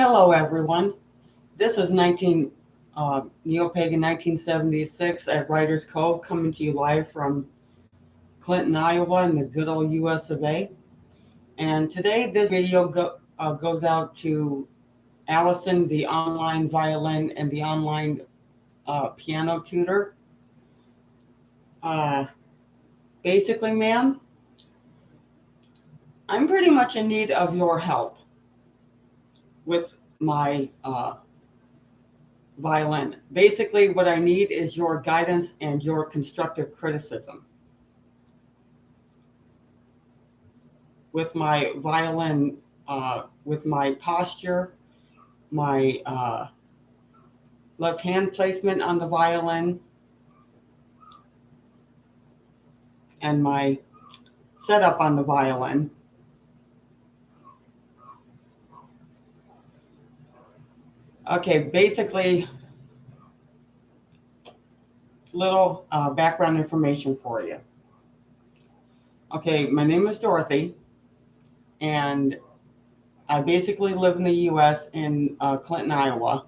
Hello, everyone. This is Neo-Pagan 1976 at Writers Cove, coming to you live from Clinton, Iowa, in the good old U.S. of A. And today, this video goes out to Allison, the online violin and the online piano tutor. Uh, Basically, ma'am, I'm pretty much in need of your help with my violin. Basically, what I need is your guidance and your constructive criticism with my violin, with my posture, my left hand placement on the violin, and my setup on the violin. Okay, basically, little background information for you. Okay, my name is Dorothy, and I basically live in the U.S. in Clinton, Iowa,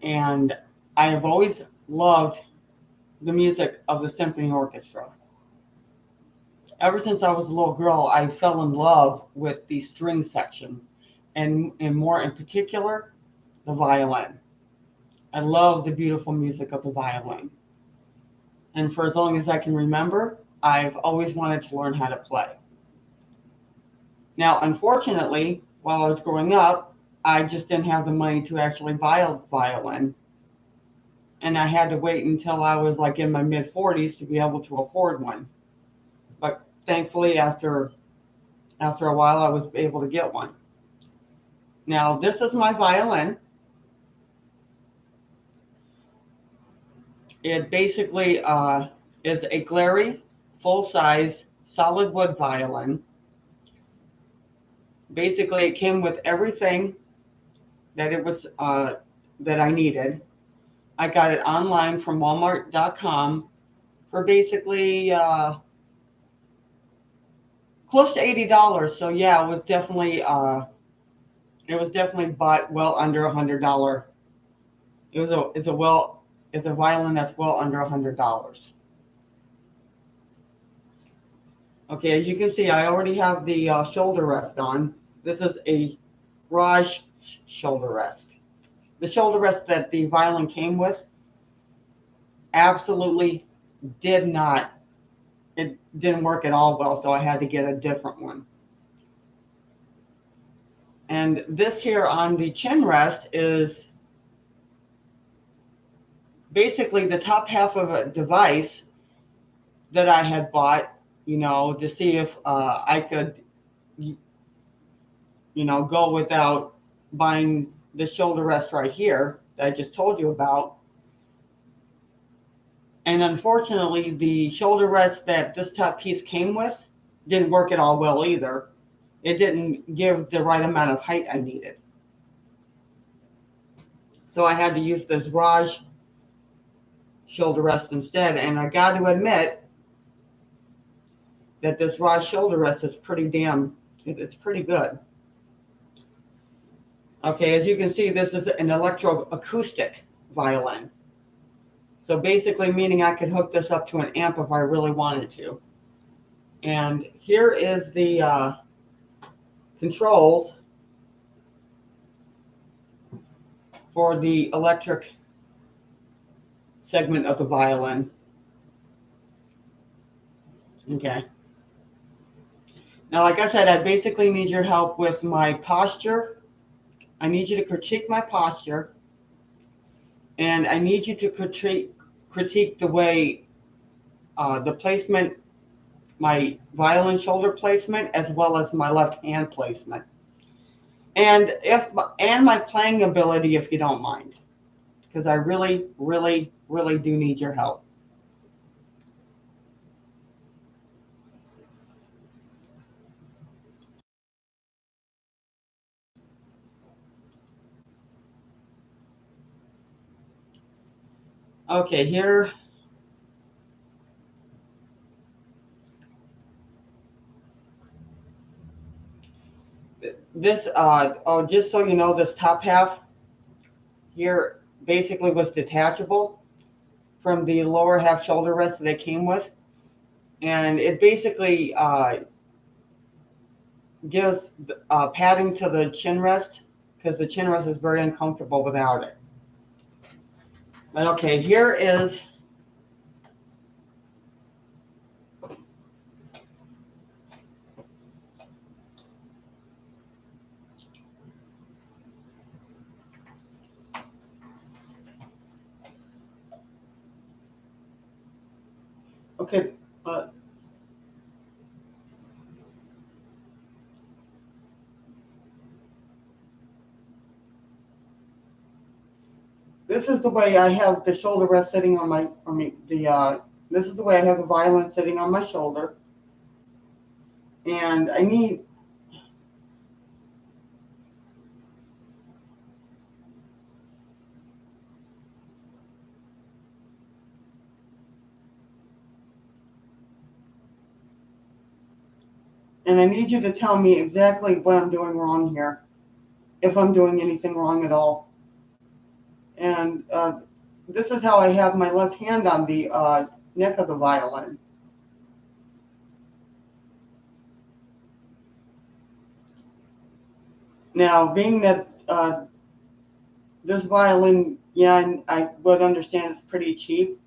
and I have always loved the music of the symphony orchestra. Ever since I was a little girl, I fell in love with the string section, and more in particular, the violin. I love the beautiful music of the violin. And for as long as I can remember, I've always wanted to learn how to play. Now, unfortunately, while I was growing up, I just didn't have the money to actually buy a violin. And I had to wait until I was like in my mid 40s to be able to afford one. But thankfully, after a while, I was able to get one. Now, this is my violin. It basically is a glary, full-size, solid wood violin. Basically, it came with everything that it was that I needed. I got it online from Walmart.com for basically close to $80. So yeah, it was definitely bought well under $100. It's a violin that's well under $100. Okay, as you can see, I already have the shoulder rest on. This is a Raj shoulder rest. The shoulder rest that the violin came with absolutely didn't work at all well, so I had to get a different one. And this here on the chin rest is basically the top half of a device that I had bought, to see if I could, go without buying the shoulder rest right here that I just told you about. And unfortunately, the shoulder rest that this top piece came with didn't work at all well either. It didn't give the right amount of height I needed. So I had to use this Raj shoulder rest instead. And I got to admit that this Raj shoulder rest is it's pretty good. Okay, as you can see, this is an electroacoustic violin. So basically meaning I could hook this up to an amp if I really wanted to. And here is the controls for the electric segment of the violin. Okay. Now, like I said, I basically need your help with my posture. I need you to critique my posture. And I need you to critique the way the placement, my violin shoulder placement, as well as my left hand placement. And my playing ability, if you don't mind. Because I really, really, really do need your help. Okay, here. This, just so you know, this top half here basically was detachable from the lower half shoulder rest that it came with. And it basically gives padding to the chin rest because the chin rest is very uncomfortable without it. But okay, here is okay. This is the way I have the shoulder rest sitting on my. This is the way I have the violin sitting on my shoulder, and I need you to tell me exactly what I'm doing wrong here, if I'm doing anything wrong at all. And this is how I have my left hand on the neck of the violin. Now, being that this violin, yeah, I would understand it's pretty cheap.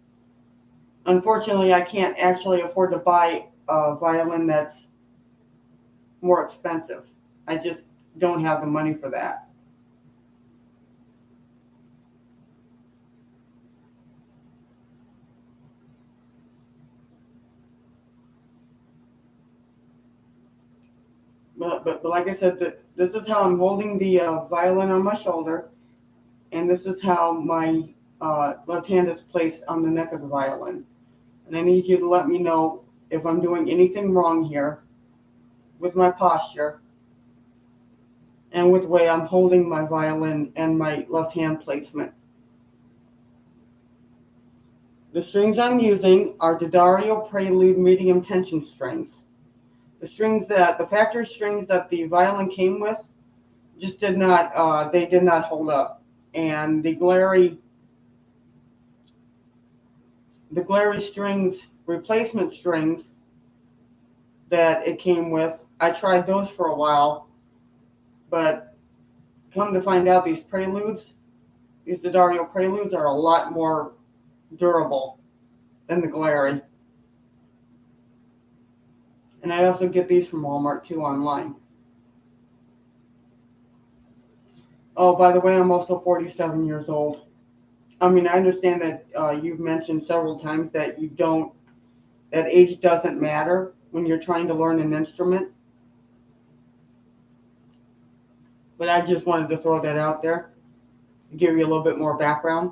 Unfortunately, I can't actually afford to buy a violin that's more expensive. I just don't have the money for that. But like I said, this is how I'm holding the violin on my shoulder, and this is how my left hand is placed on the neck of the violin. And I need you to let me know if I'm doing anything wrong here with my posture and with the way I'm holding my violin and my left hand placement. The strings I'm using are D'Addario Prelude medium tension strings. The factory strings that the violin came with just did not, they did not hold up. And the glary strings, replacement strings that it came with, I tried those for a while, but come to find out these D'Addario Preludes are a lot more durable than the glary. And I also get these from Walmart too online. Oh, by the way, I'm also 47 years old. I mean, I understand that you've mentioned several times that that age doesn't matter when you're trying to learn an instrument. But I just wanted to throw that out there to give you a little bit more background.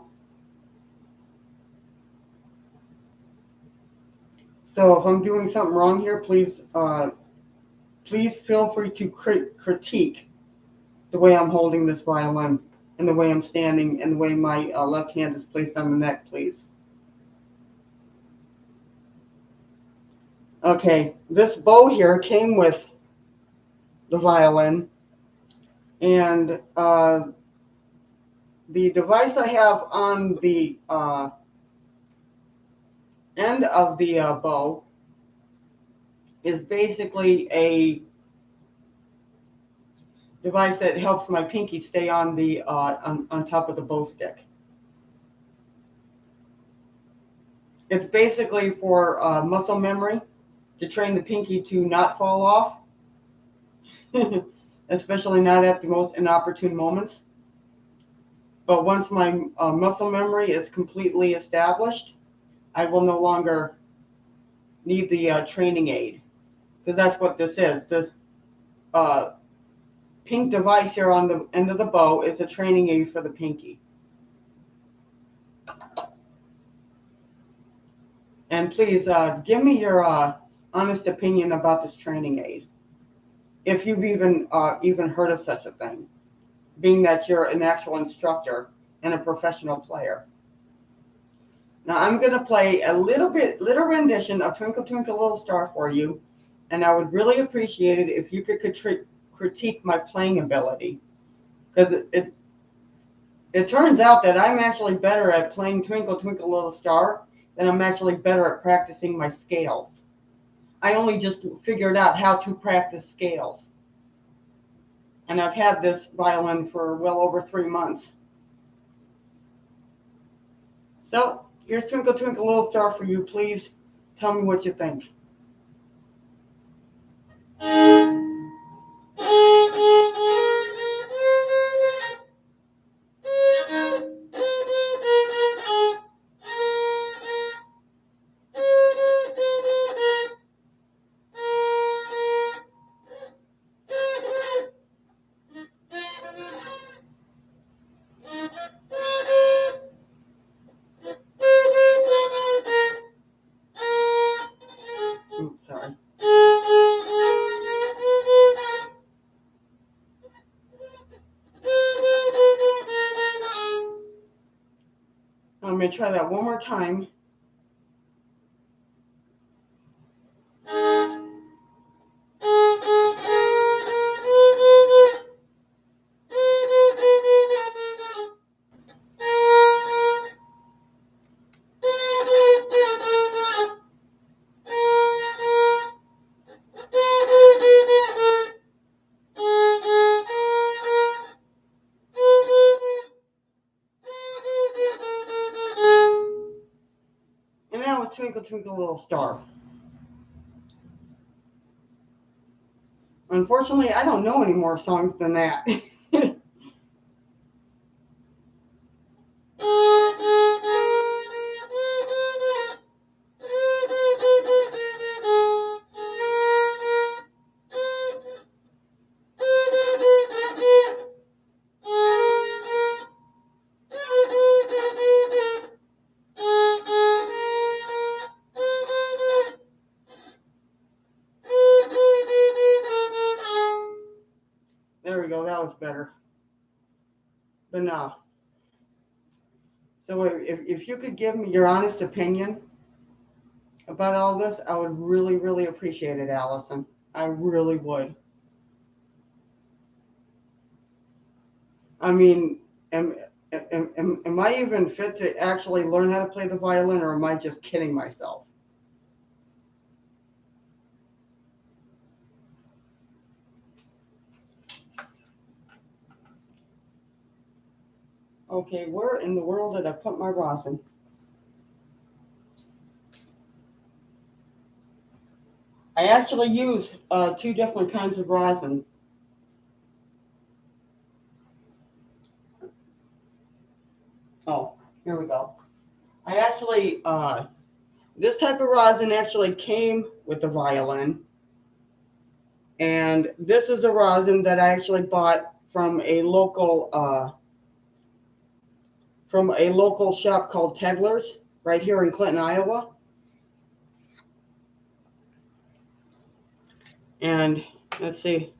So if I'm doing something wrong here, please feel free to critique the way I'm holding this violin and the way I'm standing and the way my left hand is placed on the neck, please. Okay, this bow here came with the violin, and the device I have on the end of the bow is basically a device that helps my pinky stay on the on top of the bow stick. It's basically for muscle memory to train the pinky to not fall off, especially not at the most inopportune moments. But once my muscle memory is completely established, I will no longer need the training aid, because that's what this is. This uh, pink device here on the end of the bow is a training aid for the pinky. And please give me your honest opinion about this training aid, if you've even heard of such a thing, being that you're an actual instructor and a professional player. Now I'm going to play a little rendition of Twinkle Twinkle Little Star for you, and I would really appreciate it if you could critique my playing ability, because it turns out that I'm actually better at playing Twinkle Twinkle Little Star than I'm actually better at practicing my scales. I only just figured out how to practice scales. And I've had this violin for well over 3 months. So here's Twinkle Twinkle Little Star for you. Please tell me what you think. Oops, sorry. I'm going to try that one more time. And that was Twinkle Twinkle Little Star. Unfortunately, I don't know any more songs than that. There we go, that was better. But no. So if you could give me your honest opinion about all this, I would really, really appreciate it, Allison. I really would. I mean, am I even fit to actually learn how to play the violin, or am I just kidding myself? Okay, where in the world did I put my rosin? I actually use 2 different kinds of rosin. Oh, here we go. I actually, this type of rosin actually came with the violin. And this is the rosin that I actually bought from a local shop called Tegler's right here in Clinton, Iowa. And let's see.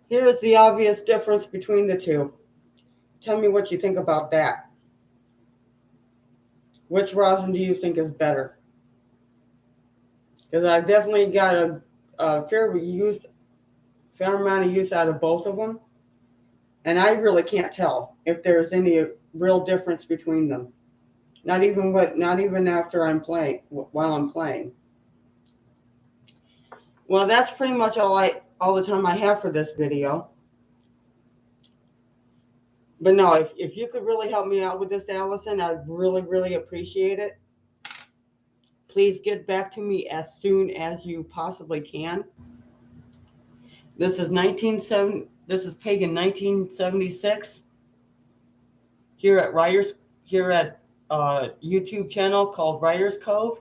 Here's the obvious difference between the two. Tell me what you think about that. Which rosin do you think is better? Because I've definitely got a fair amount of use out of both of them. And I really can't tell if there's any real difference between them. Not even after I'm playing, while I'm playing. Well, that's pretty much all the time I have for this video. But no, if you could really help me out with this, Allison, I'd really, really appreciate it. Please get back to me as soon as you possibly can. This is Pagan 1976 here at YouTube channel called Writer's Cove.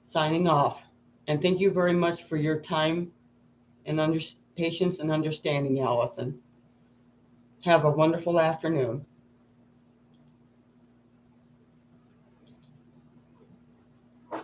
Signing off. And thank you very much for your time and patience and understanding, Allison. Have a wonderful afternoon.